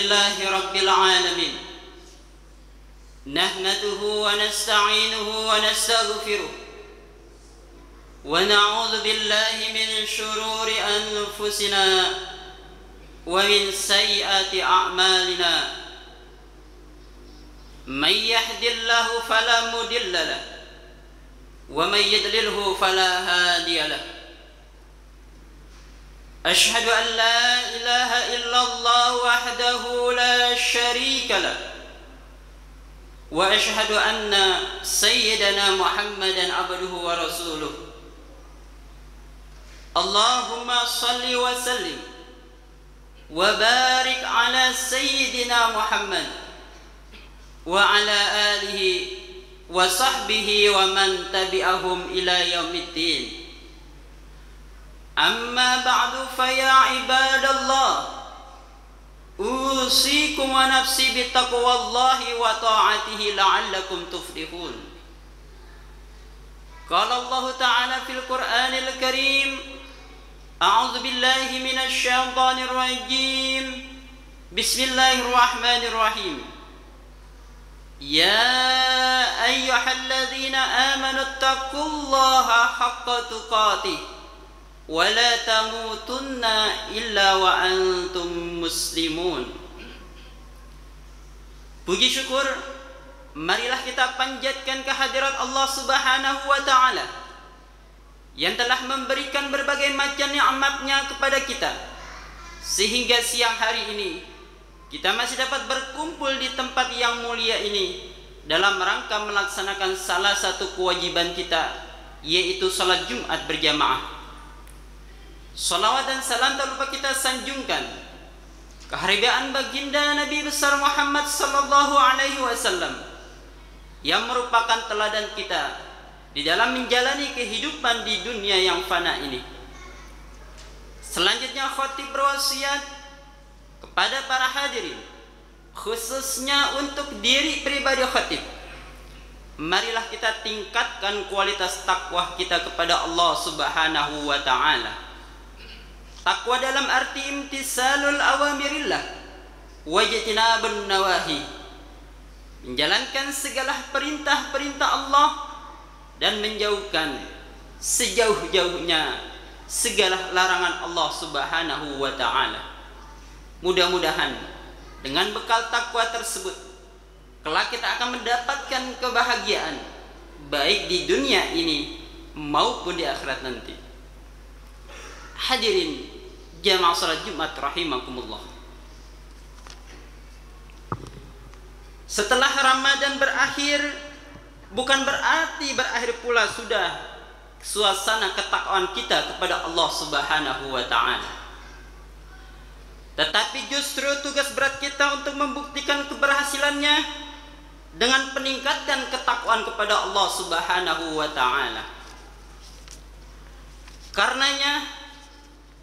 لله رب العالمين نحمده ونستعينه ونستغفره ونعوذ بالله من شرور أنفسنا ومن سيئات أعمالنا من يهد الله فلا مضل له ومن يضلله فلا هادي له أشهد أن لا إله إلا الله وحده لا شريك له وأشهد أن سيدنا محمدا عبده ورسوله اللهم صل وسلم وبارك على سيدنا محمد وعلى آله وصحبه ومن تبعهم إلى يوم الدين أما بعد فيا عباد الله أوصيكم ونفسي بتقوى الله وطاعته لعلكم تفلحون قال الله تعالى في القرآن الكريم أعوذ بالله من الشيطان الرجيم بسم الله الرحمن الرحيم يا أيها الذين آمنوا اتقوا الله حق تقاته ولا تموتن إلا وأنتم مسلمون. Puji syukur, marilah kita panjatkan kehadirat Allah Subhanahu wa Ta'ala yang telah memberikan berbagai macam nikmat-Nya kepada kita, sehingga siang hari ini kita masih dapat berkumpul di tempat yang mulia ini dalam rangka melaksanakan salah satu kewajiban kita, yaitu salat Jumat berjamaah. Salawat dan salam tak lupa kita sanjungkan keharibaan baginda Nabi besar Muhammad sallallahu alaihi wasallam yang merupakan teladan kita di dalam menjalani kehidupan di dunia yang fana ini. Selanjutnya khatib berwasiat kepada para hadirin, khususnya untuk diri pribadi khatib, marilah kita tingkatkan kualitas takwa kita kepada Allah Subhanahu wa Ta'ala. Takwa dalam arti imtisalul awamirillah wajtinabun nawahi, menjalankan segala perintah-perintah Allah dan menjauhkan sejauh-jauhnya segala larangan Allah Subhanahu wa Ta'ala. Mudah-mudahan dengan bekal takwa tersebut kelak kita akan mendapatkan kebahagiaan baik di dunia ini maupun di akhirat nanti. Hadirin jamaah salat Jumat rahimakumullah. Setelah Ramadan berakhir, bukan berarti berakhir pula sudah suasana ketakwaan kita kepada Allah Subhanahu wa Ta'ala. Tetapi justru tugas berat kita untuk membuktikan keberhasilannya dengan peningkatan ketakwaan kepada Allah Subhanahu wa Ta'ala. Karenanya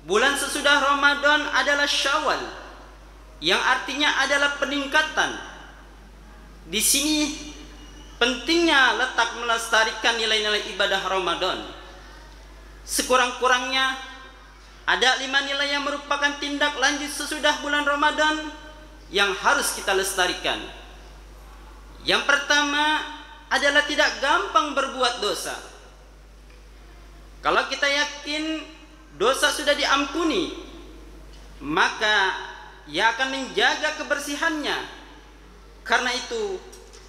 bulan sesudah Ramadan adalah Syawal, yang artinya adalah peningkatan. Di sini pentingnya letak melestarikan nilai-nilai ibadah Ramadan. Sekurang-kurangnya ada 5 nilai yang merupakan tindak lanjut sesudah bulan Ramadan yang harus kita lestarikan. Yang pertama adalah tidak gampang berbuat dosa. Kalau kita yakin dosa sudah diampuni, maka ia akan menjaga kebersihannya. Karena itu,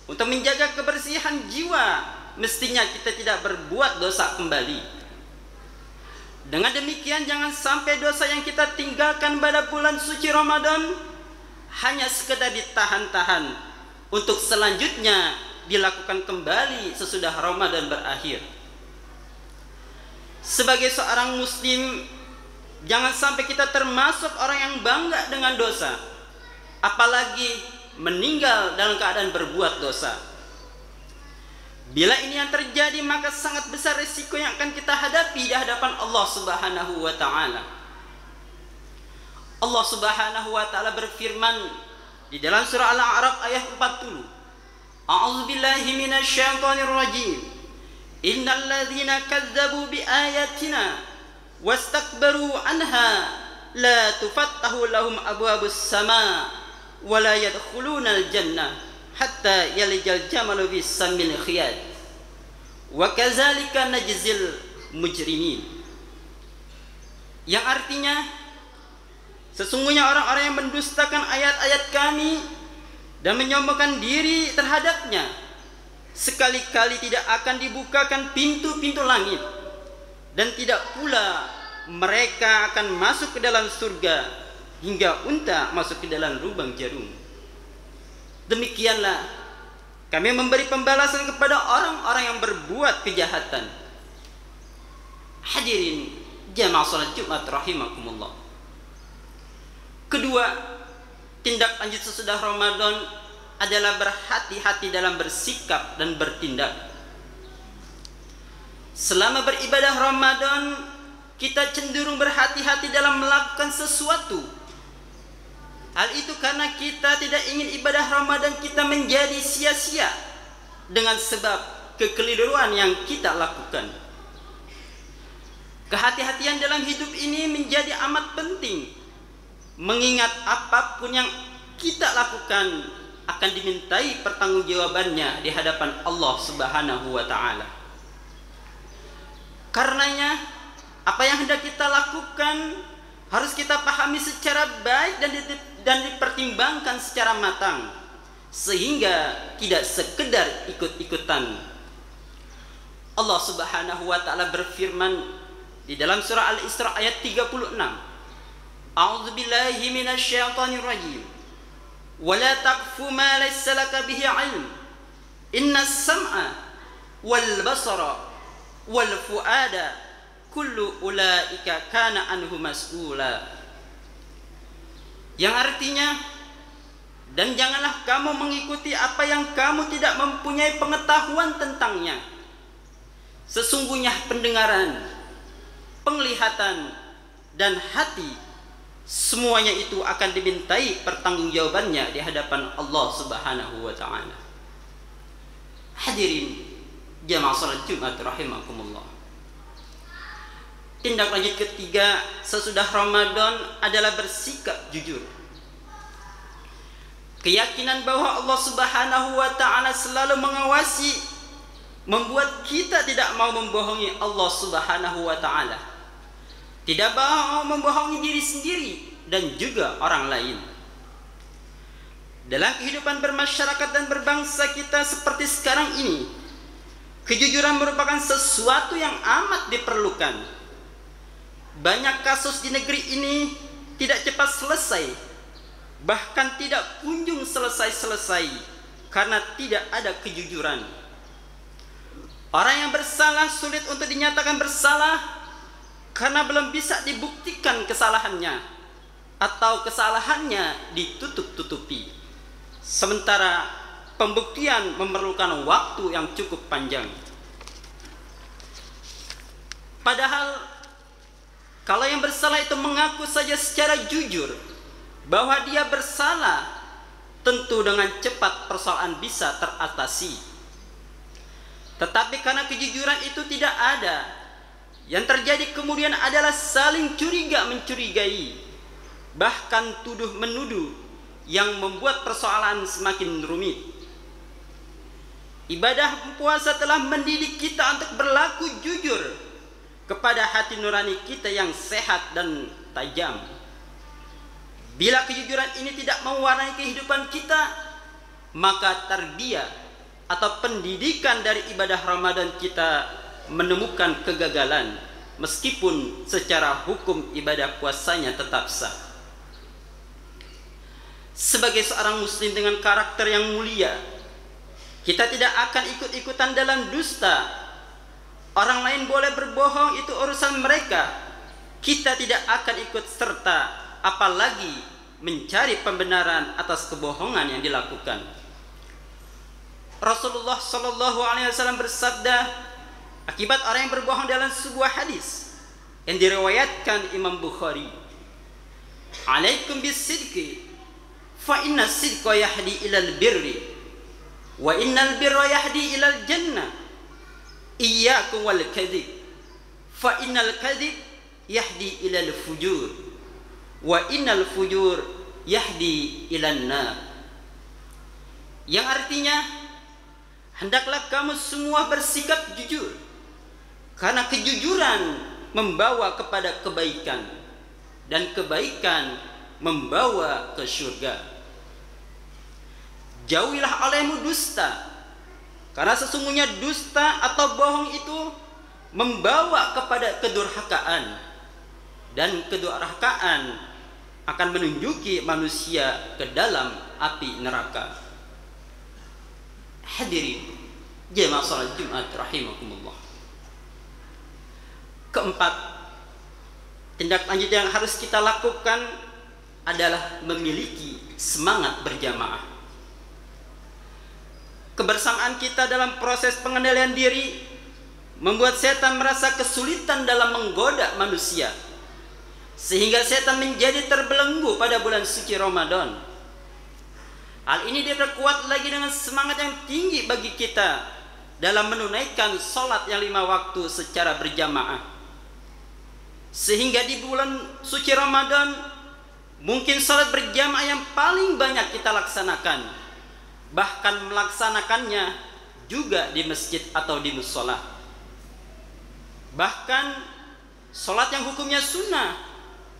untuk menjaga kebersihan jiwa, mestinya kita tidak berbuat dosa kembali. Dengan demikian, jangan sampai dosa yang kita tinggalkan pada bulan suci Ramadan hanya sekedar ditahan-tahan untuk selanjutnya dilakukan kembali sesudah Ramadan berakhir. Sebagai seorang muslim, jangan sampai kita termasuk orang yang bangga dengan dosa, apalagi meninggal dalam keadaan berbuat dosa. Bila ini yang terjadi, maka sangat besar risiko yang akan kita hadapi di hadapan Allah Subhanahu wa Ta'ala. Allah Subhanahu wa Ta'ala berfirman di dalam surah Al-A'raf ayat 40, A'udzubillahi minasyaitonir rajim. Innal ladzina kadzdzabu biayatina wastakbaru anha la tufattahu lahum abwabus sama wa la yadkhulunal jannah hatta yalijal jamalu bis samil khiyad wa kadzalika najzil mujrimin. Yang artinya, sesungguhnya orang-orang yang mendustakan ayat-ayat kami dan menyombongkan diri terhadapnya, sekali-kali tidak akan dibukakan pintu-pintu langit, dan tidak pula mereka akan masuk ke dalam surga hingga unta masuk ke dalam lubang jarum. Demikianlah kami memberi pembalasan kepada orang-orang yang berbuat kejahatan. Hadirin jamaah salat Jumat rahimakumullah. Kedua, tindak lanjut sesudah Ramadan adalah berhati-hati dalam bersikap dan bertindak. Selama beribadah Ramadan, kita cenderung berhati-hati dalam melakukan sesuatu. Hal itu karena kita tidak ingin ibadah Ramadan kita menjadi sia-sia dengan sebab kekeliruan yang kita lakukan. Kehati-hatian dalam hidup ini menjadi amat penting, mengingat apapun yang kita lakukan akan dimintai pertanggungjawabannya di hadapan Allah Subhanahu wa taala. Karenanya, apa yang hendak kita lakukan harus kita pahami secara baik dan dipertimbangkan secara matang, sehingga tidak sekedar ikut-ikutan. Allah Subhanahu wa taala berfirman di dalam surah Al-Isra ayat 36, A'udzu billahi minasyaitonir rajim. Wala taqfu ma laysa laka bihi 'ilm. Innas sam'a wal basara wal fuada kullu ulaika kana anhu mas'ula. Yang artinya, dan janganlah kamu mengikuti apa yang kamu tidak mempunyai pengetahuan tentangnya. Sesungguhnya pendengaran, penglihatan, dan hati, semuanya itu akan dimintai pertanggungjawabannya di hadapan Allah Subhanahu wa taala. Hadirin jamaah salat Jumat rahimakumullah. Tindak lanjut ketiga sesudah Ramadan adalah bersikap jujur. Keyakinan bahwa Allah Subhanahu wa taala selalu mengawasi membuat kita tidak mau membohongi Allah Subhanahu wa taala. Tidak mau membohongi diri sendiri dan juga orang lain. Dalam kehidupan bermasyarakat dan berbangsa kita seperti sekarang ini, kejujuran merupakan sesuatu yang amat diperlukan. Banyak kasus di negeri ini tidak cepat selesai, bahkan tidak kunjung selesai-selesai karena tidak ada kejujuran. Orang yang bersalah sulit untuk dinyatakan bersalah karena belum bisa dibuktikan kesalahannya atau kesalahannya ditutup-tutupi. Sementara pembuktian memerlukan waktu yang cukup panjang. Padahal kalau yang bersalah itu mengaku saja secara jujur bahwa dia bersalah, tentu dengan cepat persoalan bisa teratasi. Tetapi karena kejujuran itu tidak ada, yang terjadi kemudian adalah saling curiga-mencurigai, bahkan tuduh-menuduh yang membuat persoalan semakin rumit. Ibadah puasa telah mendidik kita untuk berlaku jujur kepada hati nurani kita yang sehat dan tajam. Bila kejujuran ini tidak mewarnai kehidupan kita, maka tarbiyah atau pendidikan dari ibadah Ramadan kita menemukan kegagalan, meskipun secara hukum ibadah puasanya tetap sah. Sebagai seorang muslim dengan karakter yang mulia, kita tidak akan ikut-ikutan dalam dusta. Orang lain boleh berbohong, itu urusan mereka. Kita tidak akan ikut serta, apalagi mencari pembenaran atas kebohongan yang dilakukan. Rasulullah Shallallahu Alaihi Wasallam bersabda akibat orang yang berbohong dalam sebuah hadis yang diriwayatkan Imam Bukhari, "Alaikum bis-sidqi, fa inna sidqa yahdi ilal birri, wa innal birra yahdi ilal jannah. Iyyakum wal kadhib, fa innal kadhib yahdi ilal fujur, wa innal fujur yahdi ilan nar. Yang artinya, hendaklah kamu semua bersikap jujur, karena kejujuran membawa kepada kebaikan, dan kebaikan membawa ke surga. Jauhilah olehmu dusta, karena sesungguhnya dusta atau bohong itu membawa kepada kedurhakaan, dan kedurhakaan akan menunjuki manusia ke dalam api neraka. Hadirin jemaah salat Jumat rahimakumullah. Keempat, tindak lanjut yang harus kita lakukan adalah memiliki semangat berjamaah. Kebersamaan kita dalam proses pengendalian diri membuat setan merasa kesulitan dalam menggoda manusia, sehingga setan menjadi terbelenggu pada bulan suci Ramadan. Hal ini diperkuat lagi dengan semangat yang tinggi bagi kita dalam menunaikan sholat yang 5 waktu secara berjamaah. Sehingga di bulan suci Ramadan mungkin sholat berjamaah yang paling banyak kita laksanakan, bahkan melaksanakannya juga di masjid atau di musola. Bahkan sholat yang hukumnya sunnah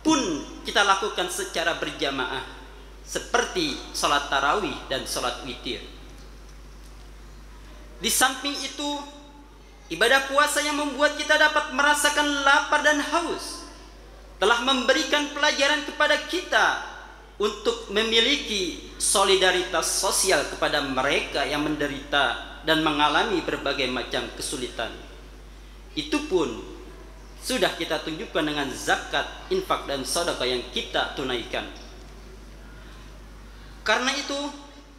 pun kita lakukan secara berjamaah, seperti sholat tarawih dan sholat witir. Di samping itu, ibadah puasa yang membuat kita dapat merasakan lapar dan haus telah memberikan pelajaran kepada kita untuk memiliki solidaritas sosial kepada mereka yang menderita dan mengalami berbagai macam kesulitan. Itu pun sudah kita tunjukkan dengan zakat, infak, dan sedekah yang kita tunaikan. Karena itu,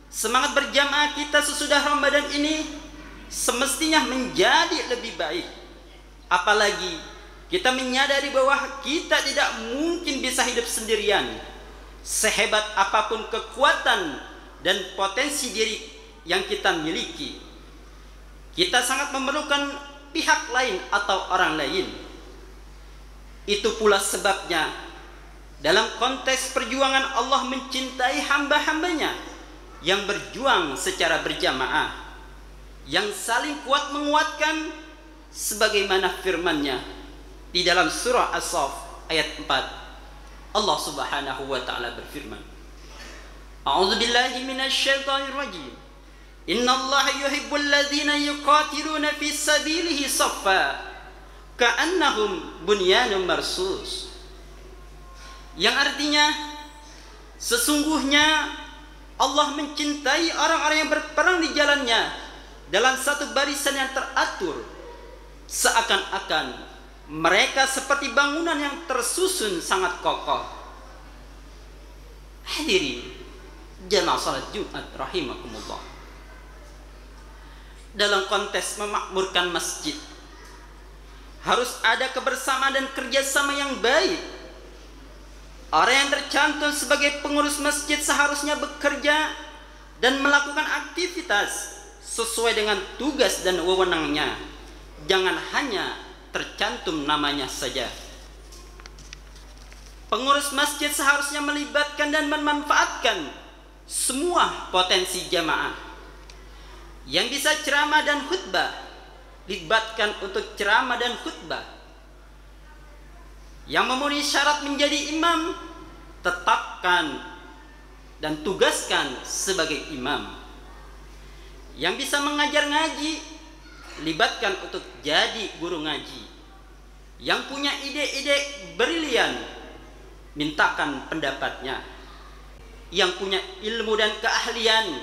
semangat berjamaah kita sesudah Ramadan ini semestinya menjadi lebih baik. Apalagi kita menyadari bahwa kita tidak mungkin bisa hidup sendirian. Sehebat apapun kekuatan dan potensi diri yang kita miliki, kita sangat memerlukan pihak lain atau orang lain. Itu pula sebabnya dalam konteks perjuangan Allah mencintai hamba-hambanya yang berjuang secara berjamaah, yang saling kuat menguatkan, sebagaimana firman-Nya di dalam surah As-Saff ayat 4. Allah Subhanahu wa taala berfirman, A'udzu billahi minasyaitonir rajim. Innallaha yuhibbul ladzina yuqatiluna fi sabilihi shaffa ka'annahum bunyanun marsus. Yang artinya, sesungguhnya Allah mencintai orang-orang yang berperang di jalannya dalam satu barisan yang teratur, seakan-akan mereka seperti bangunan yang tersusun sangat kokoh. Hadirin jamaah salat Jumat rahimakumullah. Dalam konteks memakmurkan masjid, harus ada kebersamaan dan kerjasama yang baik. Orang yang tercantum sebagai pengurus masjid seharusnya bekerja dan melakukan aktivitas sesuai dengan tugas dan wewenangnya. Jangan hanya tercantum namanya saja. Pengurus masjid seharusnya melibatkan dan memanfaatkan semua potensi jamaah. Yang bisa ceramah dan khutbah, libatkan untuk ceramah dan khutbah. Yang memenuhi syarat menjadi imam, tetapkan dan tugaskan sebagai imam. Yang bisa mengajar ngaji, libatkan untuk jadi guru ngaji. Yang punya ide-ide brilian, mintakan pendapatnya. Yang punya ilmu dan keahlian,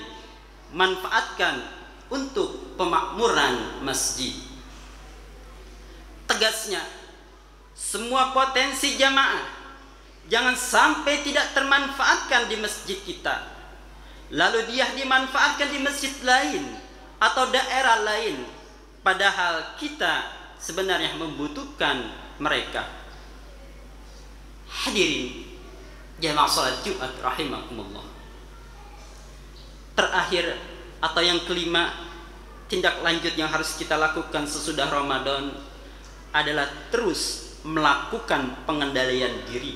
manfaatkan untuk pemakmuran masjid. Tegasnya, semua potensi jamaah jangan sampai tidak termanfaatkan di masjid kita, lalu dia dimanfaatkan di masjid lain atau daerah lain, padahal kita sebenarnya membutuhkan mereka. Hadirin jamaah salat Jumat rahimakumullah. Terakhir atau yang kelima, tindak lanjut yang harus kita lakukan sesudah Ramadan adalah terus melakukan pengendalian diri.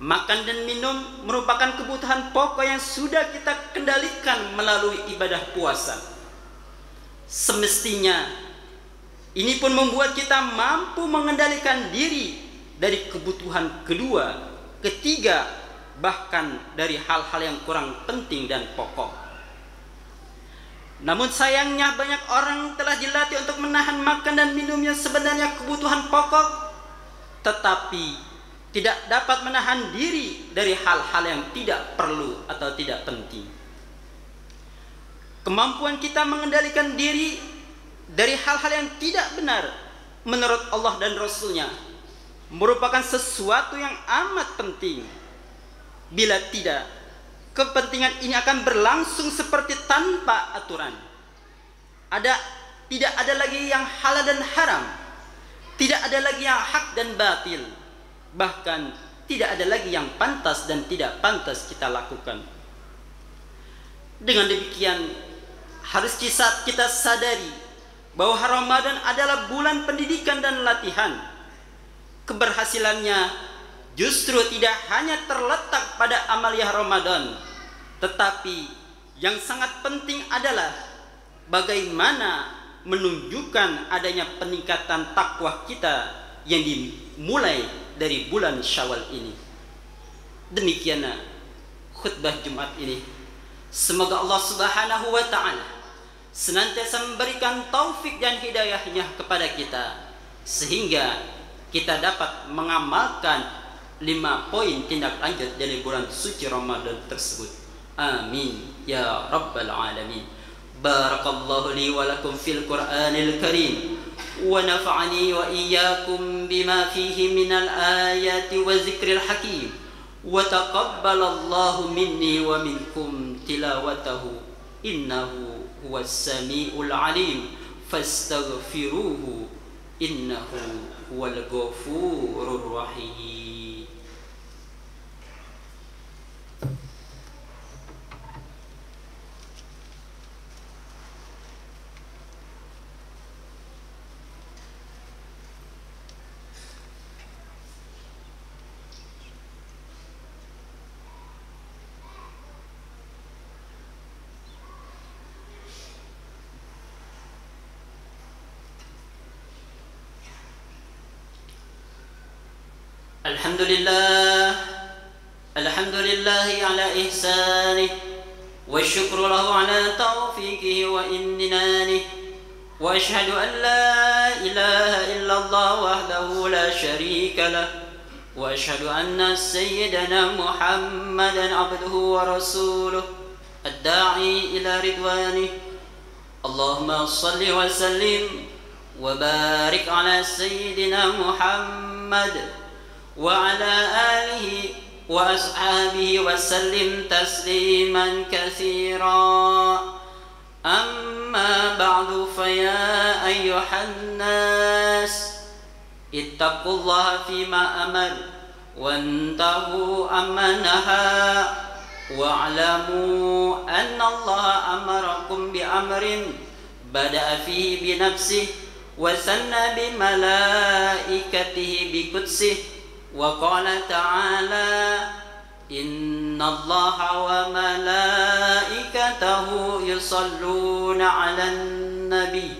Makan dan minum merupakan kebutuhan pokok yang sudah kita kendalikan melalui ibadah puasa. Semestinya ini pun membuat kita mampu mengendalikan diri dari kebutuhan kedua, ketiga, bahkan dari hal-hal yang kurang penting dan pokok. Namun sayangnya banyak orang telah dilatih untuk menahan makan dan minum yang sebenarnya kebutuhan pokok, tetapi tidak dapat menahan diri dari hal-hal yang tidak perlu atau tidak penting. Kemampuan kita mengendalikan diri dari hal-hal yang tidak benar menurut Allah dan Rasul-Nya merupakan sesuatu yang amat penting. Bila tidak, kepentingan ini akan berlangsung seperti tanpa aturan. Tidak ada lagi yang halal dan haram, tidak ada lagi yang hak dan batil, bahkan tidak ada lagi yang pantas dan tidak pantas kita lakukan. Dengan demikian, harus kita sadari bahwa Ramadan adalah bulan pendidikan dan latihan. Keberhasilannya justru tidak hanya terletak pada amaliyah Ramadan, tetapi yang sangat penting adalah bagaimana menunjukkan adanya peningkatan takwa kita yang dimulai dari bulan Syawal ini. Demikianlah khutbah Jumat ini. Semoga Allah Subhanahu wa taala senantiasa memberikan taufik dan hidayahnya kepada kita, sehingga kita dapat mengamalkan 5 poin tindak lanjut dari bulan suci Ramadan tersebut. Amin ya rabbal alamin. Barakallahu li wa lakum fil Qur'anil Karim wa nafa'ani wa iyyakum bima fihi minal ayati wa zikril hakim wa taqabbalallahu minni wa minkum tilawatahu innahu huwas samiul alim fastaghfiruhu innahu huwal ghafurur rahim. الحمد لله على إحسانه والشكر له على توفيقه وإمتنانه وأشهد أن لا إله إلا الله وحده لا شريك له وأشهد أن سيدنا محمدا عبده ورسوله الداعي إلى رضوانه اللهم صل وسلم وبارك على سيدنا محمد وعلى آله وأصحابه وسلم تسليما كثيرا. أما بعد فيا أيها الناس اتقوا الله فيما أمر وانتهوا عما نهى واعلموا أن الله أمركم بأمر بدأ فيه بنفسه وثنى بملائكته بقدسه وقال تعالى إن الله وملائكته يصلون على النبي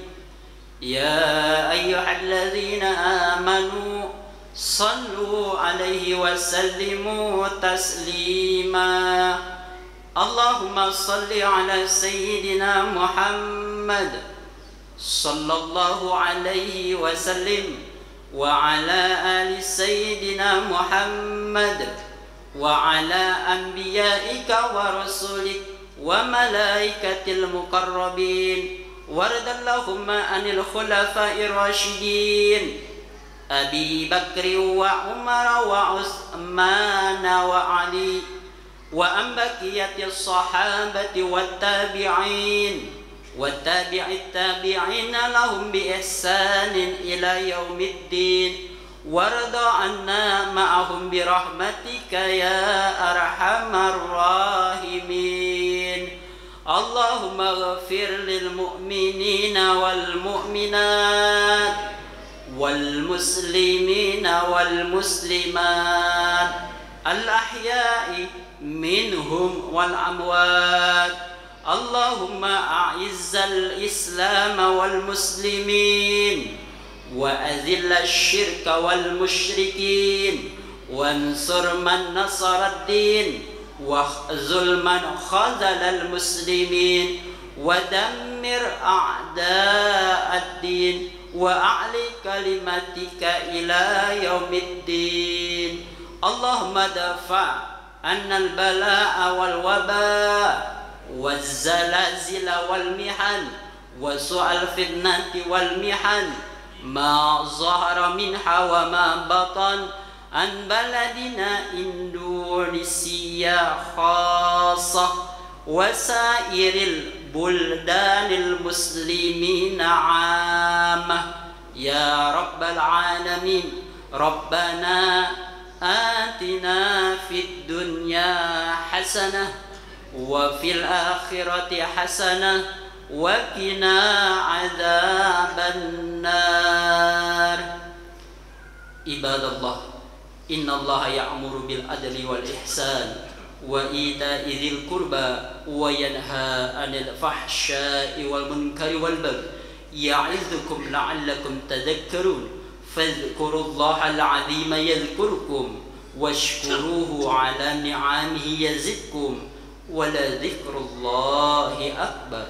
يا أيها الذين آمنوا صلوا عليه وسلموا تسليما. اللهم صل على سيدنا محمد صلى الله عليه وسلم وعلى آل سيدنا محمد وعلى أنبيائك ورسلك وملائكة المقربين وارض اللهم عن الخلفاء الراشدين أبي بكر وعمر وعثمان وعلي وعن بقية الصحابة والتابعين وتابع التابعين لهم بإحسان إلى يوم الدين وارض عنا معهم برحمتك يا أرحم الراحمين. اللهم اغفر للمؤمنين والمؤمنات والمسلمين والمسلمات الأحياء منهم والأموات. اللهم أعز الإسلام والمسلمين وأذل الشرك والمشركين وانصر من نصر الدين واخذل من خذل المسلمين ودمر أعداء الدين وأعلي كلمتك إلى يوم الدين. اللهم دفع عنا البلاء والوباء والزلازل والمحن وسوء الفتنة والمحن ما ظهر منها وما بطن عن بلدنا إندونيسيا خاصة وسائر البلدان المسلمين عامة يا رب العالمين. ربنا آتنا في الدنيا حسنة وفي الآخرة حسنة وقنا عذاب النار. عباد الله، إن الله يأمر بالعدل والإحسان وإيتاء ذي القربى وينهى عن الفحشاء والمنكر والبغي يعظكم لعلكم تذكرون. فاذكروا الله العظيم يذكركم واشكروه على نعمه يزدكم ولذكر الله أكبر.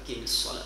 أقيم الصلاة.